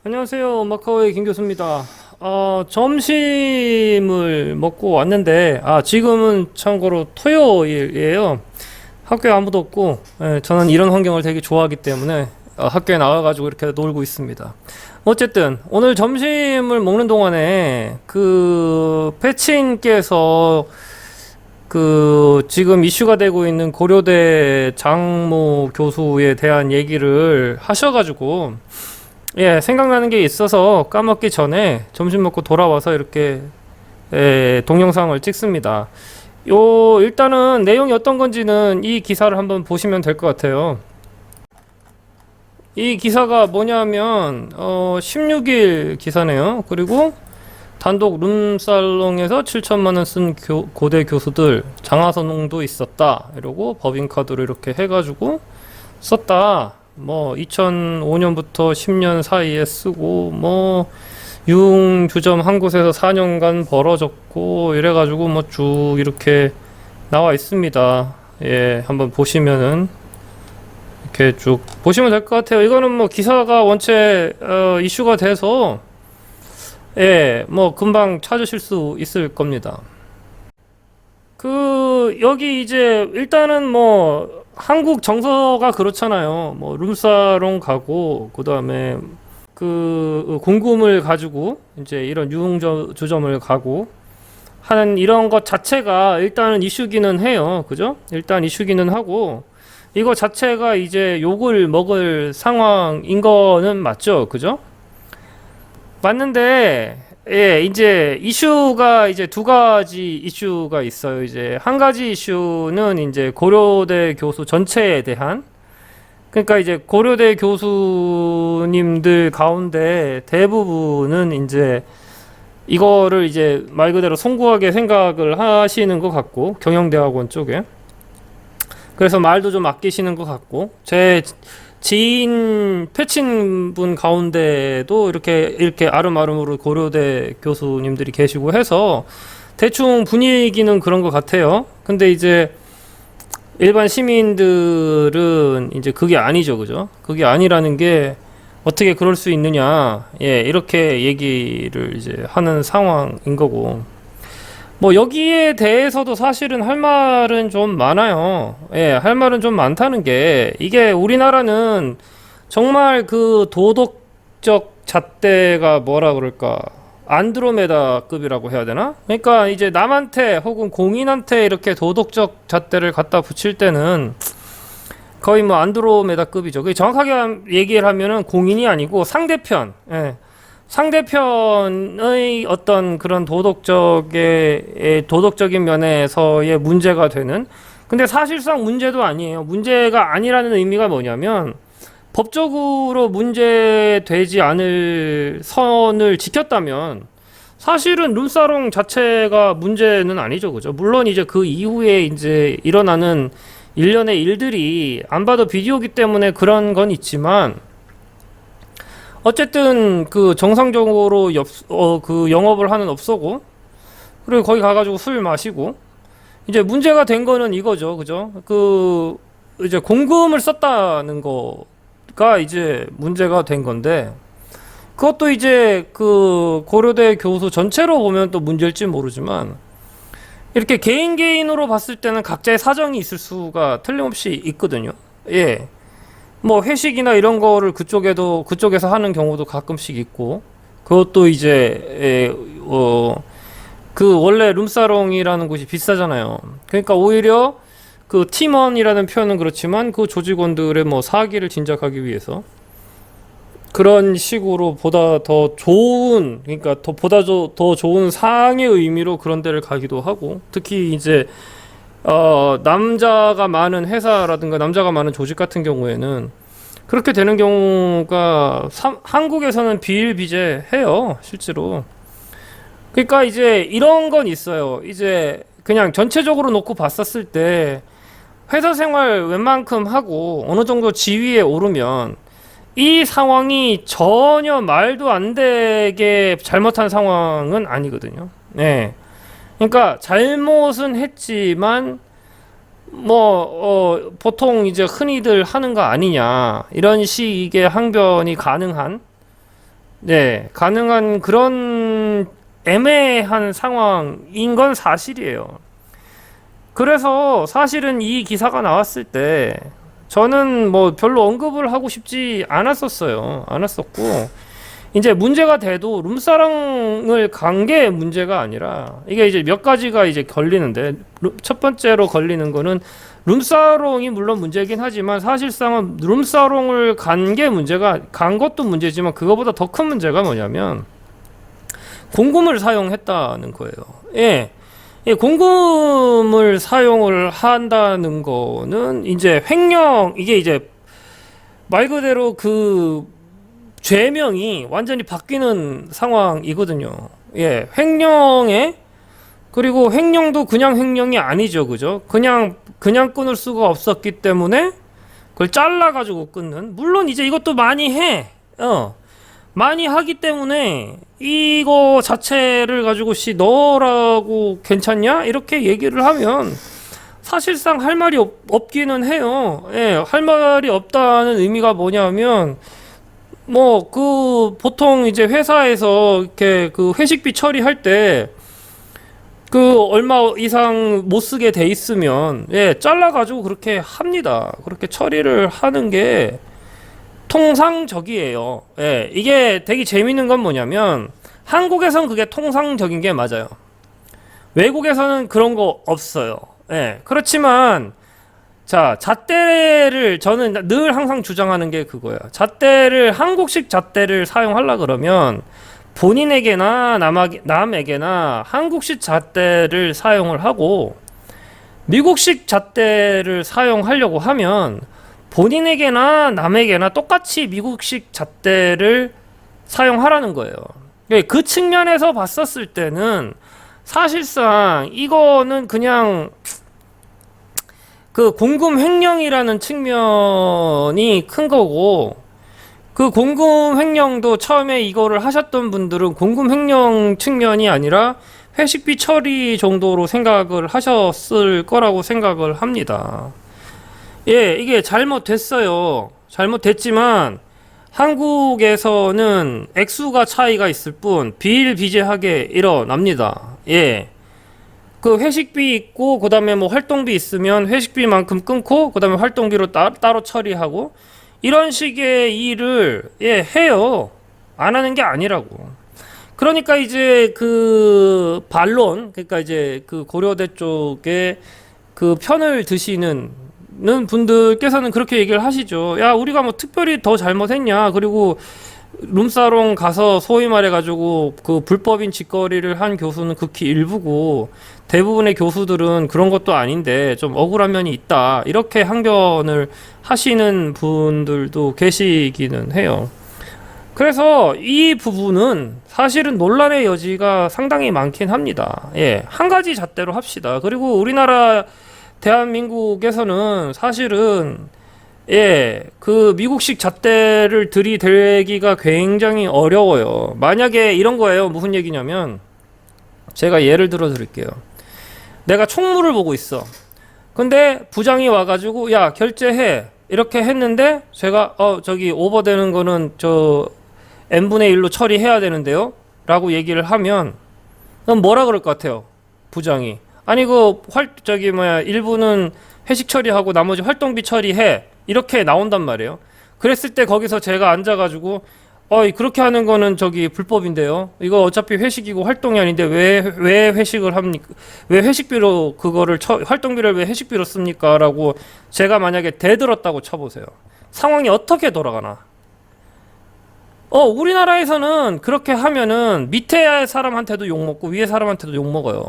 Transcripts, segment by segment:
안녕하세요. 마카오의 김 교수입니다. 점심을 먹고 왔는데, 지금은 참고로 토요일이에요. 학교에 아무도 없고, 저는 이런 환경을 되게 좋아하기 때문에 학교에 나와가지고 이렇게 놀고 있습니다. 어쨌든, 오늘 점심을 먹는 동안에 패친께서 지금 이슈가 되고 있는 고려대 장모 교수에 대한 얘기를 하셔가지고, 생각나는 게 있어서 까먹기 전에 점심 먹고 돌아와서 이렇게 동영상을 찍습니다. 일단은 내용이 어떤 건지는 이 기사를 한번 보시면 될 것 같아요. 이 기사가 뭐냐면 16일 기사네요. 그리고 단독 룸살롱에서 7천만 원 쓴 고대 교수들 장하선홍도 있었다. 이러고 법인카드로 이렇게 해가지고 썼다. 2005년부터 10년 사이에 쓰고 유흥주점 한 곳에서 4년간 벌어졌고 이래가지고 쭉 이렇게 나와 있습니다. 한번 보시면은 이렇게 쭉 보시면 될 것 같아요. 이거는 기사가 원체 이슈가 돼서 금방 찾으실 수 있을 겁니다. 여기 이제 일단은 한국 정서가 그렇잖아요. 룸사롱 가고 그다음에 공금을 가지고 이제 이런 유흥주점을 가고 하는 이런 것 자체가 일단은 이슈기는 해요. 그죠? 일단 이슈기는 하고 이거 자체가 이제 욕을 먹을 상황인 거는 맞죠. 그죠? 맞는데 이제 이슈가 이제 두 가지 이슈가 있어요. 이제 한 가지 이슈는 이제 고려대 교수 전체에 대한, 그러니까 이제 고려대 교수님들 가운데 대부분은 이제 이거를 이제 말 그대로 송구하게 생각을 하시는 것 같고, 경영대학원 쪽에. 그래서 말도 좀 아끼시는 것 같고, 제 지인 패친분 가운데도 이렇게 아름아름으로 고려대 교수님들이 계시고 해서 대충 분위기는 그런 것 같아요. 근데 이제 일반 시민들은 이제 그게 아니죠, 그죠? 그게 아니라는 게 어떻게 그럴 수 있느냐, 이렇게 얘기를 이제 하는 상황인 거고. 여기에 대해서도 사실은 할 말은 좀 많아요. 할 말은 좀 많다는 게, 이게 우리나라는 정말 도덕적 잣대가 뭐라 그럴까, 안드로메다급이라고 해야 되나? 그러니까 이제 남한테 혹은 공인한테 이렇게 도덕적 잣대를 갖다 붙일 때는 거의 안드로메다급이죠. 정확하게 얘기를 하면은 공인이 아니고 상대편, 상대편의 어떤 그런 도덕적인 면에서의 문제가 되는, 근데 사실상 문제도 아니에요. 문제가 아니라는 의미가 뭐냐면 법적으로 문제되지 않을 선을 지켰다면 사실은 룸사롱 자체가 문제는 아니죠. 그죠? 물론 이제 그 이후에 이제 일어나는 일련의 일들이 안 봐도 비디오기 때문에 그런 건 있지만, 어쨌든 정상적으로 영업을 하는 업소고, 그리고 거기 가가지고 술 마시고, 이제 문제가 된 거는 이거죠. 그죠? 이제 공금을 썼다는 거가 이제 문제가 된 건데, 그것도 이제 고려대 교수 전체로 보면 또 문제일지 모르지만, 이렇게 개인으로 봤을 때는 각자의 사정이 있을 수가 틀림없이 있거든요. 회식이나 이런 거를 그쪽에서 하는 경우도 가끔씩 있고, 그것도 이제, 원래 룸사롱이라는 곳이 비싸잖아요. 그러니까 오히려 팀원이라는 표현은 그렇지만 그 조직원들의 사기를 진작하기 위해서 그런 식으로 보다 더 좋은, 그러니까 더 좋은 상의 의미로 그런 데를 가기도 하고, 특히 이제 남자가 많은 회사라든가 남자가 많은 조직 같은 경우에는 그렇게 되는 경우가 한국에서는 비일비재해요, 실제로. 그러니까 이제 이런 건 있어요. 이제 그냥 전체적으로 놓고 봤었을 때 회사 생활 웬만큼 하고 어느 정도 지위에 오르면 이 상황이 전혀 말도 안 되게 잘못한 상황은 아니거든요. 그러니까 잘못은 했지만 보통 이제 흔히들 하는 거 아니냐, 이런 식의 항변이 가능한 네, 가능한 그런 애매한 상황인 건 사실이에요. 그래서 사실은 이 기사가 나왔을 때 저는 뭐 별로 언급을 하고 싶지 않았었어요. 않았었고, 이제 문제가 돼도 룸사롱을 간 게 문제가 아니라 이게 이제 몇 가지가 이제 걸리는데, 첫 번째로 걸리는 거는 룸사롱이 물론 문제긴 하지만 사실상은 룸사롱을 간 게 문제가, 간 것도 문제지만 그거보다 더 큰 문제가 뭐냐면 공금을 사용했다는 거예요. 예. 예, 공금을 사용을 한다는 거는 이제 횡령, 이게 이제 말 그대로 그 죄명이 완전히 바뀌는 상황이거든요. 예, 횡령에, 그리고 횡령도 그냥 횡령이 아니죠, 그죠? 그냥 끊을 수가 없었기 때문에 그걸 잘라가지고 끊는. 물론 이제 이것도 많이 해. 많이 하기 때문에 이거 자체를 가지고 너라고 괜찮냐? 이렇게 얘기를 하면 사실상 할 말이 없기는 해요. 예, 할 말이 없다는 의미가 뭐냐면 뭐 그 보통 이제 회사에서 이렇게 그 회식비 처리할 때 그 얼마 이상 못 쓰게 돼 있으면 예, 잘라가지고 그렇게 합니다. 그렇게 처리를 하는 게 통상적이에요. 예, 이게 되게 재밌는 건 뭐냐면 한국에선 그게 통상적인 게 맞아요. 외국에서는 그런 거 없어요. 예, 그렇지만 자, 잣대를 저는 늘 항상 주장하는 게 그거야. 잣대를, 한국식 잣대를 사용하려 그러면 본인에게나 남에게나 한국식 잣대를 사용을 하고, 미국식 잣대를 사용하려고 하면 본인에게나 남에게나 똑같이 미국식 잣대를 사용하라는 거예요. 그 측면에서 봤었을 때는 사실상 이거는 그냥 그 공금 횡령이라는 측면이 큰 거고, 그 공금 횡령도 처음에 이거를 하셨던 분들은 공금 횡령 측면이 아니라 회식비 처리 정도로 생각을 하셨을 거라고 생각을 합니다. 예, 이게 잘못됐어요. 잘못됐지만 한국에서는 액수가 차이가 있을 뿐 비일비재하게 일어납니다. 예. 그 회식비 있고 그 다음에 뭐 활동비 있으면 회식비만큼 끊고 그 다음에 활동비로 따로 처리하고 이런 식의 일을 예, 해요. 안 하는 게 아니라고. 그러니까 이제 그 반론, 그러니까 이제 그 고려대 쪽에 그 편을 드시는 분들께서는 그렇게 얘기를 하시죠. 야, 우리가 뭐 특별히 더 잘못했냐. 그리고 룸사롱 가서 소위 말해가지고 그 불법인 짓거리를 한 교수는 극히 일부고 대부분의 교수들은 그런 것도 아닌데 좀 억울한 면이 있다. 이렇게 항변을 하시는 분들도 계시기는 해요. 그래서 이 부분은 사실은 논란의 여지가 상당히 많긴 합니다. 예, 한 가지 잣대로 합시다. 그리고 우리나라 대한민국에서는 사실은 예, 그 미국식 잣대를 들이대기가 굉장히 어려워요. 만약에 이런 거예요. 무슨 얘기냐면 제가 예를 들어 드릴게요. 내가 총무를 보고 있어. 근데 부장이 와가지고 야, 결제해. 이렇게 했는데 제가 저기 오버되는 거는 저 n분의 1로 처리해야 되는데요. 라고 얘기를 하면 그럼 뭐라 그럴 것 같아요? 부장이. 아니 일부는 회식 처리하고 나머지 활동비 처리해. 이렇게 나온단 말이에요. 그랬을 때 거기서 제가 앉아가지고 그렇게 하는 거는 저기 불법인데요. 이거 어차피 회식이고 활동이 아닌데 왜 회식을 합니까? 왜 회식비로 그거를 활동비를 왜 회식비로 씁니까? 라고 제가 만약에 대들었다고 쳐보세요. 상황이 어떻게 돌아가나? 우리나라에서는 그렇게 하면은 밑에 사람한테도 욕먹고 위에 사람한테도 욕먹어요.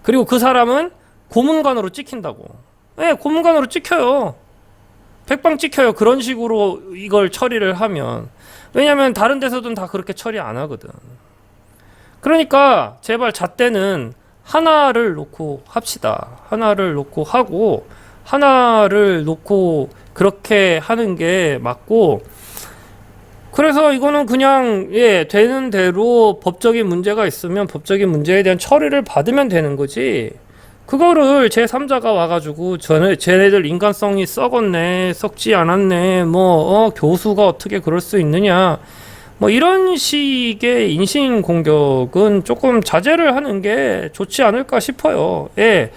그리고 그 사람은 고문관으로 찍힌다고. 네, 고문관으로 찍혀요. 백방 찍혀요. 그런 식으로 이걸 처리를 하면. 왜냐면 다른 데서는 다 그렇게 처리 안 하거든. 그러니까 제발 잣대는 하나를 놓고 합시다. 하나를 놓고 하고 하나를 놓고 그렇게 하는 게 맞고, 그래서 이거는 그냥 예, 되는 대로 법적인 문제가 있으면 법적인 문제에 대한 처리를 받으면 되는 거지. 그거를 제3자가 와가지고 쟤네들 인간성이 썩었네, 썩지 않았네, 교수가 어떻게 그럴 수 있느냐, 뭐 이런 식의 인신 공격은 조금 자제를 하는 게 좋지 않을까 싶어요. 예.